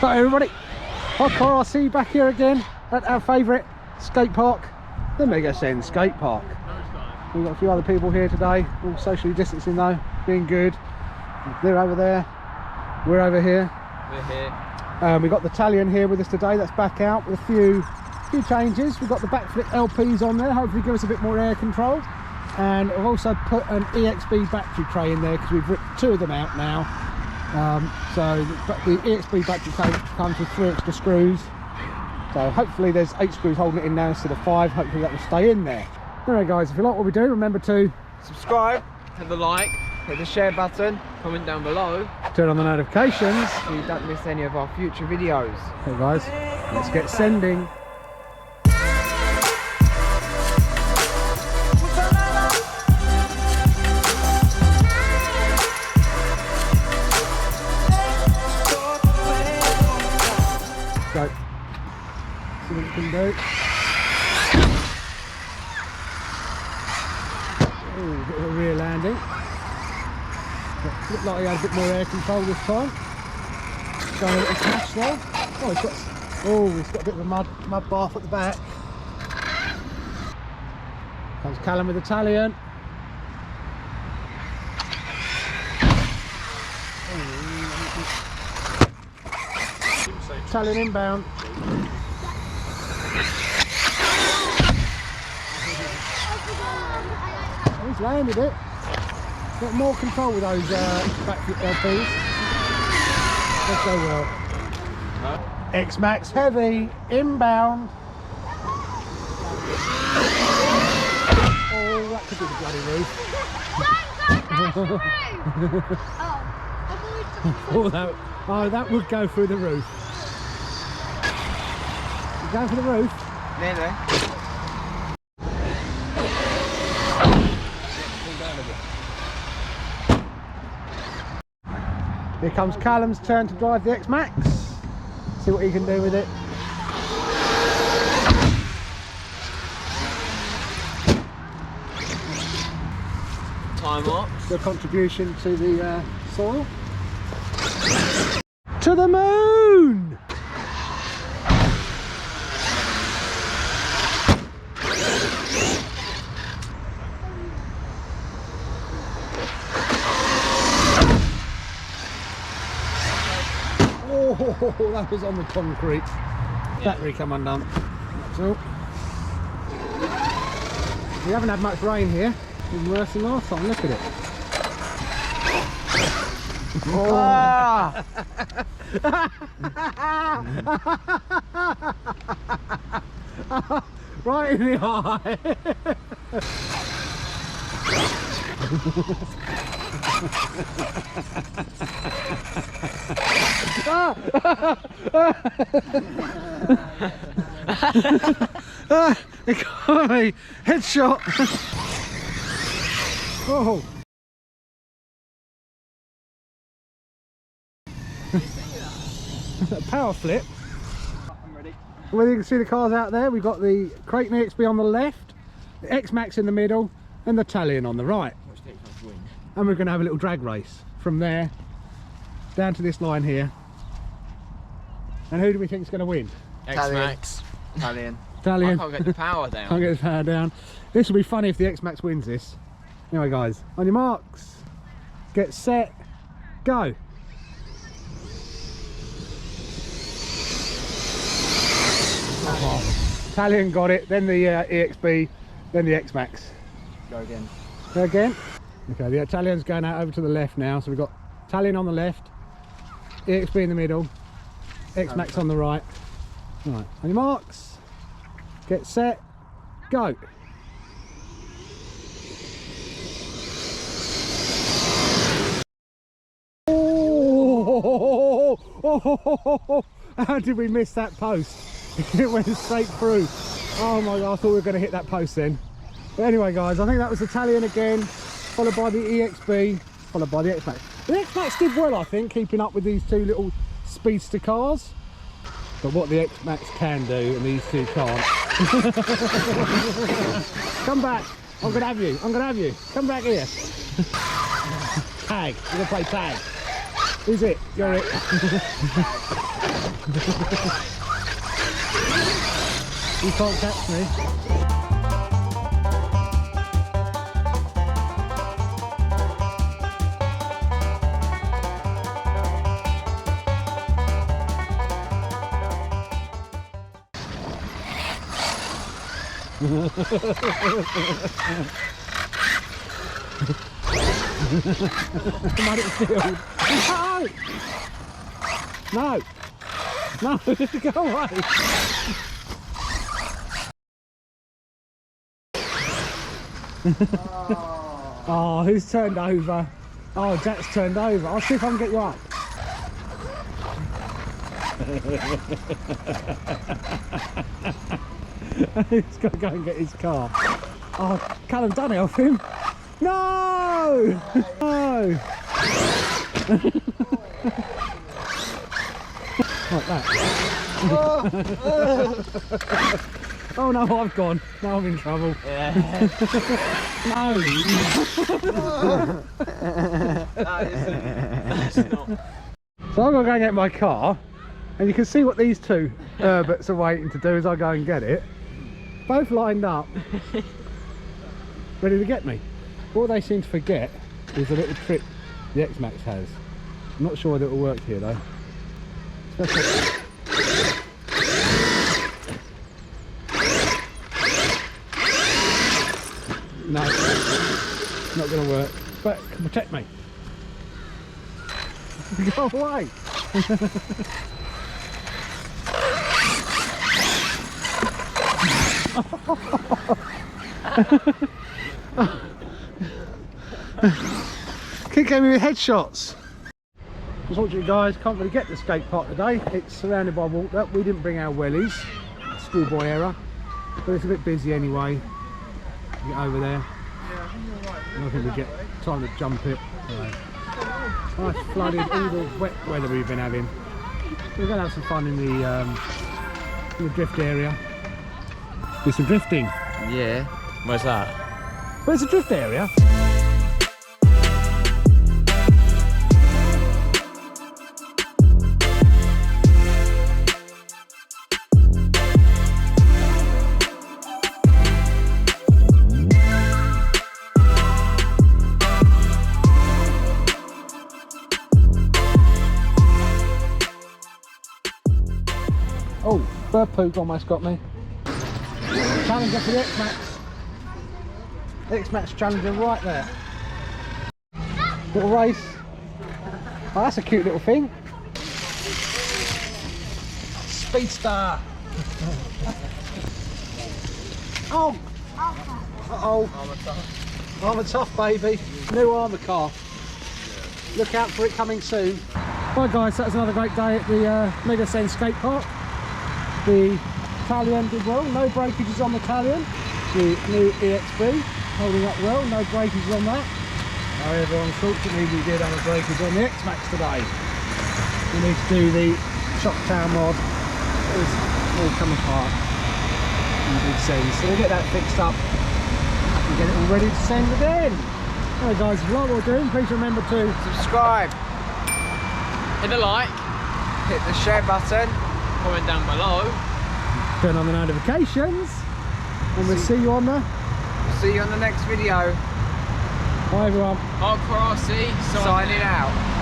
Hi everybody, I'll see you back here again at our favourite skate park, the Mega Sen skate park. We've got a few other people here today, all socially distancing though, being good. They're over there, we're over here. We're here. We've got the Talion here with us today, that's back out with a few changes. We've got the backflip LPs on there, hopefully give us a bit more air control. And I've also put an EXB battery tray in there because we've ripped 2 of them out now. So the EXB battery tray comes with 3 extra screws. So hopefully there's 8 screws holding it in now instead of 5. Hopefully that will stay in there. Anyway guys, if you like what we do, remember to subscribe, hit the like, hit the share button, comment down below, turn on the notifications so you don't miss any of our future videos. Hey guys, let's get sending. Go. See what it can do. Ooh, bit of a rear landing. Looked like he had a bit more air control this time. Going a little smash there. Oh, he's got a bit of a mud bath at the back. Comes Callum with the Talion. Talion inbound. He's landed it. Got more control with those backflip LPs. Let's go well. XMaxx heavy inbound. Oh, that could be the bloody roof. Oh, that would go through the roof. You going for the roof? Nearly. Here comes Callum's turn to drive the XMaxx. See what he can do with it. Time up. The contribution to the soil. To the moon! Oh, that was on the concrete. Battery come undone. That's all. We haven't had much rain here. It's worse than last time. Look at it. Oh. Ah. Right in the eye. It got me. Headshot. Oh. Powerflip. I'm ready. Well, you can see the cars out there. We've got the Crate XB on the left, the XMaxx in the middle, and the Talion on the right. And we're going to have a little drag race from there down to this line here. And who do we think is going to win? XMaxx. Talion. Talion. I can't get the power down. Can't get the power down. This will be funny if the XMaxx wins this. Anyway guys, on your marks, get set, go. Talion got it, then the EXB, then the XMaxx. Go again. Go again. Okay, the Talion's going out over to the left now, so we've got Talion on the left, EXB in the middle, XMaxx on the right. Right, on your marks, get set, go. Oh, how did we miss that post? It went straight through. Oh my god, I thought we were going to hit that post then. But anyway guys, I think that was the Talion again, followed by the EXB, followed by the XMaxx. The XMaxx did well, I think, keeping up with these 2 little speedster cars. But what the XMaxx can do and these 2 can't. Come back, I'm going to have you, I'm going to have you. Come back here. Tag, we're going to play tag. Who's it? You're it. You can't catch me. Come on, it's filled. No! No! No! Go away! Oh, who's turned over? Oh, Jack's turned over. I'll see if I can get you up. He's got to go and get his car. Oh, Callum, don't help him. No! No! Like that. Oh no, I've gone. Now I'm in trouble. Yeah. No! It's not. So I'm going to go and get my car, and you can see what these two Herberts are waiting to do as I go and get it. Both lined up, ready to get me. What they seem to forget is a little trick the XMaxx has. I'm not sure whether it will work here though. No, not going to work, but can protect me. Go away! Keep getting me with headshots. Unfortunately guys, can't really get to the skate park today. It's surrounded by water. We didn't bring our wellies, schoolboy error, but it's a bit busy anyway. Get over there. I don't think we get time to jump it. Nice flooded, all the wet weather we've been having. We're going to have some fun in the drift area. Do some drifting. Yeah. Where's that? Where's the drift area? Oh, bird poop almost got me. Challenger for the XMaxx. XMaxx Challenger right there. Little race. Oh, that's a cute little thing. Speedstar. Oh. Uh-oh. Arrma tough, baby. New Arrma car. Look out for it coming soon. Right guys, that was another great day at the Mega Sen skate park. The Talion did well, no breakages on the Talion. The new EXB holding up well, no breakages on that. However, unfortunately we did have a breakage on the XMaxx today. We need to do the shock tower mod. It's all come apart in big sense. So we'll get that fixed up and get it all ready to send again. Alright guys, if you like what we're doing, please remember to subscribe, hit the like, hit the share button, comment down below, turn on the notifications, and we'll see you on the next video. Bye everyone. Hardcore RC signing out.